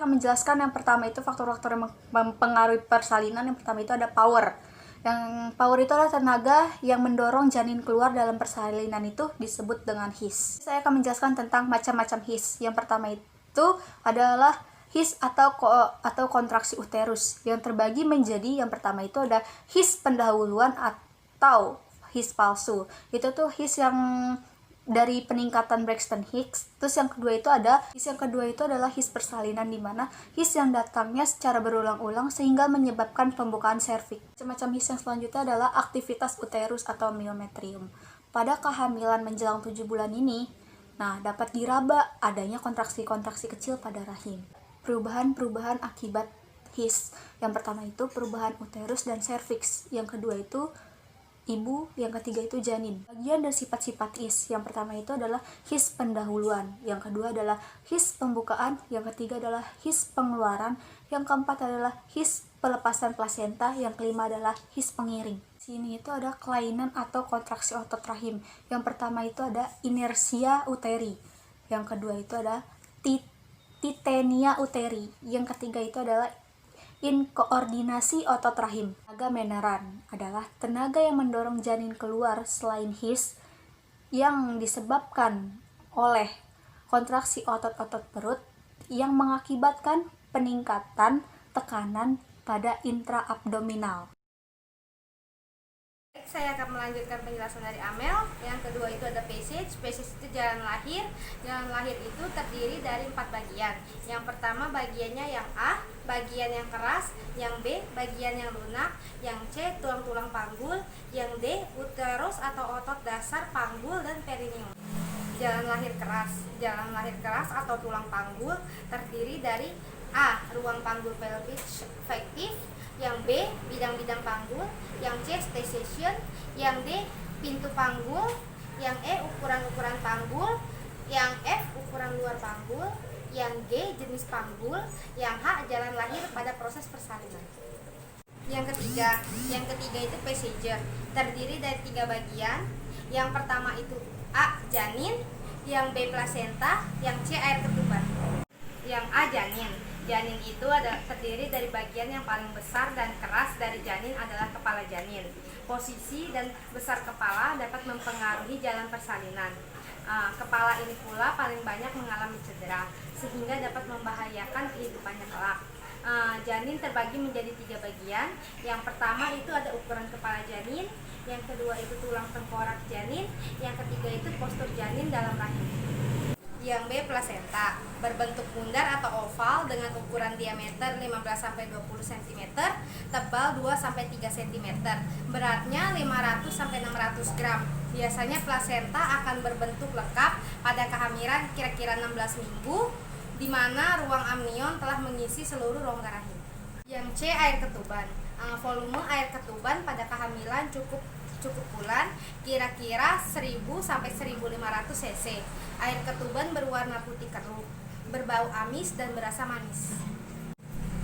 akan menjelaskan yang pertama itu faktor-faktor yang mempengaruhi persalinan. Yang pertama itu ada power. Yang power itu adalah tenaga yang mendorong janin keluar dalam persalinan itu disebut dengan his. Saya akan menjelaskan tentang macam-macam his. Yang pertama itu adalah his atau kontraksi uterus yang terbagi menjadi, yang pertama itu ada his pendahuluan atau his palsu. Itu tuh his yang dari peningkatan Braxton Hicks. Terus yang kedua itu adalah his persalinan, di mana his yang datangnya secara berulang-ulang sehingga menyebabkan pembukaan serviks. Macam his yang selanjutnya adalah aktivitas uterus atau myometrium. Pada kehamilan menjelang 7 bulan ini, dapat diraba adanya kontraksi-kontraksi kecil pada rahim. Perubahan-perubahan akibat his. Yang pertama itu perubahan uterus dan serviks. Yang kedua itu ibu, yang ketiga itu janin. Bagian dari sifat-sifat his, yang pertama itu adalah his pendahuluan, yang kedua adalah his pembukaan, yang ketiga adalah his pengeluaran, yang keempat adalah his pelepasan plasenta, yang kelima adalah his pengiring. Sini itu ada kelainan atau kontraksi otot rahim. Yang pertama itu ada inersia uteri, yang kedua itu ada titania uteri, yang ketiga itu adalah inkoordinasi otot rahim. Tenaga meneran adalah tenaga yang mendorong janin keluar selain his yang disebabkan oleh kontraksi otot-otot perut yang mengakibatkan peningkatan tekanan pada intraabdominal. Saya akan melanjutkan penjelasan dari Amel. Yang kedua itu ada passage. Passage itu jalan lahir. Jalan lahir itu terdiri dari 4 bagian. Yang pertama bagiannya yang A, bagian yang keras, yang B, bagian yang lunak, yang C, tulang-tulang panggul, yang D, uterus atau otot dasar panggul dan perineum. Jalan lahir keras. Jalan lahir keras atau tulang panggul terdiri dari A, ruang panggul pelvis efektif, yang B, bidang-bidang panggul, yang C, station, yang D, pintu panggul, yang E, ukuran-ukuran panggul, yang F, ukuran luar panggul, yang G, jenis panggul, yang H, jalan lahir pada proses persalinan. Yang ketiga itu passager, terdiri dari 3 bagian. Yang pertama itu A, janin, yang B, plasenta, yang C, air ketuban. Yang A, janin. Janin itu terdiri dari bagian yang paling besar dan keras dari janin adalah kepala janin. Posisi dan besar kepala dapat mempengaruhi jalan persalinan. Kepala ini pula paling banyak mengalami cedera, sehingga dapat membahayakan kehidupannya kelak. Janin terbagi menjadi 3 bagian. Yang pertama itu ada ukuran kepala janin, yang kedua itu tulang tengkorak janin, yang ketiga itu postur janin dalam rahim. Yang B, plasenta, berbentuk bundar atau oval dengan ukuran diameter 15-20 cm, tebal 2-3 cm, beratnya 500-600 gram. Biasanya plasenta akan berbentuk lengkap pada kehamilan kira-kira 16 minggu, di mana ruang amnion telah mengisi seluruh rongga rahim. Yang C, air ketuban. Volume air ketuban pada kehamilan cukup bulan, kira-kira 1000-1500 cc. Air ketuban berwarna putih keruh, berbau amis dan berasa manis.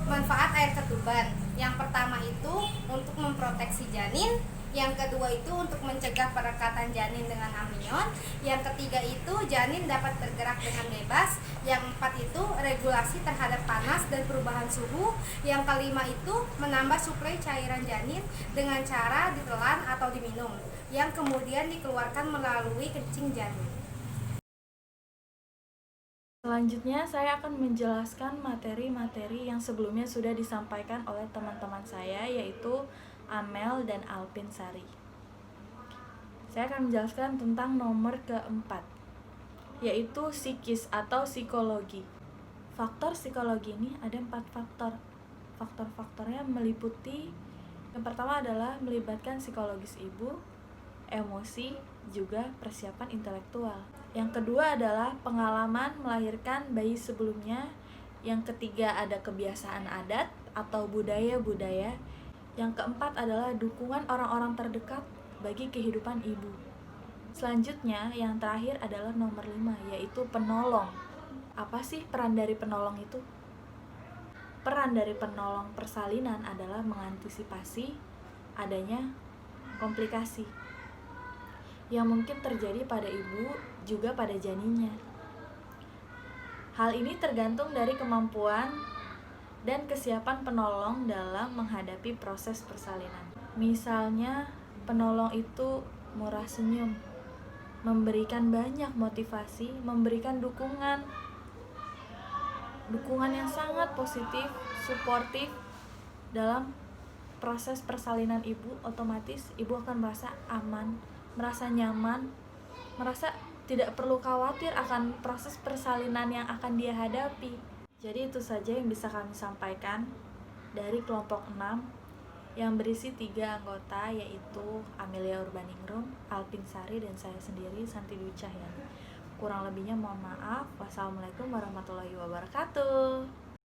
Manfaat air ketuban. Yang pertama itu untuk memproteksi janin, yang kedua itu untuk mencegah perekatan janin dengan amnion, yang ketiga itu janin dapat bergerak dengan bebas, yang keempat itu regulasi terhadap panas dan perubahan suhu, yang kelima itu menambah suplai cairan janin dengan cara ditelan atau diminum, yang kemudian dikeluarkan melalui kencing janin. Selanjutnya saya akan menjelaskan materi-materi yang sebelumnya sudah disampaikan oleh teman-teman saya, yaitu Amel dan Alpin Sari. Saya akan menjelaskan tentang nomor keempat, yaitu psikis atau psikologi. Faktor psikologi ini ada 4 faktor. Faktor-faktornya meliputi, yang pertama adalah melibatkan psikologis ibu, emosi, juga persiapan intelektual. Yang kedua adalah pengalaman melahirkan bayi sebelumnya. Yang ketiga ada kebiasaan adat atau budaya-budaya. Yang keempat adalah dukungan orang-orang terdekat bagi kehidupan ibu. Selanjutnya, yang terakhir adalah nomor 5, yaitu penolong. Apa sih peran dari penolong itu? Peran dari penolong persalinan adalah mengantisipasi adanya komplikasi yang mungkin terjadi pada ibu juga pada janinnya. Hal ini tergantung dari kemampuan dan kesiapan penolong dalam menghadapi proses persalinan. Misalnya, penolong itu murah senyum, memberikan banyak motivasi, memberikan dukungan yang sangat positif, suportif dalam proses persalinan ibu. Otomatis ibu akan merasa aman, merasa nyaman, merasa tidak perlu khawatir akan proses persalinan yang akan dia hadapi. Jadi itu saja yang bisa kami sampaikan dari kelompok 6 yang berisi 3 anggota, yaitu Amelia Urbaningrum, Alpin Sari, dan saya sendiri, Santi Dwi Cahyani. Kurang lebihnya mohon maaf. Wassalamualaikum warahmatullahi wabarakatuh.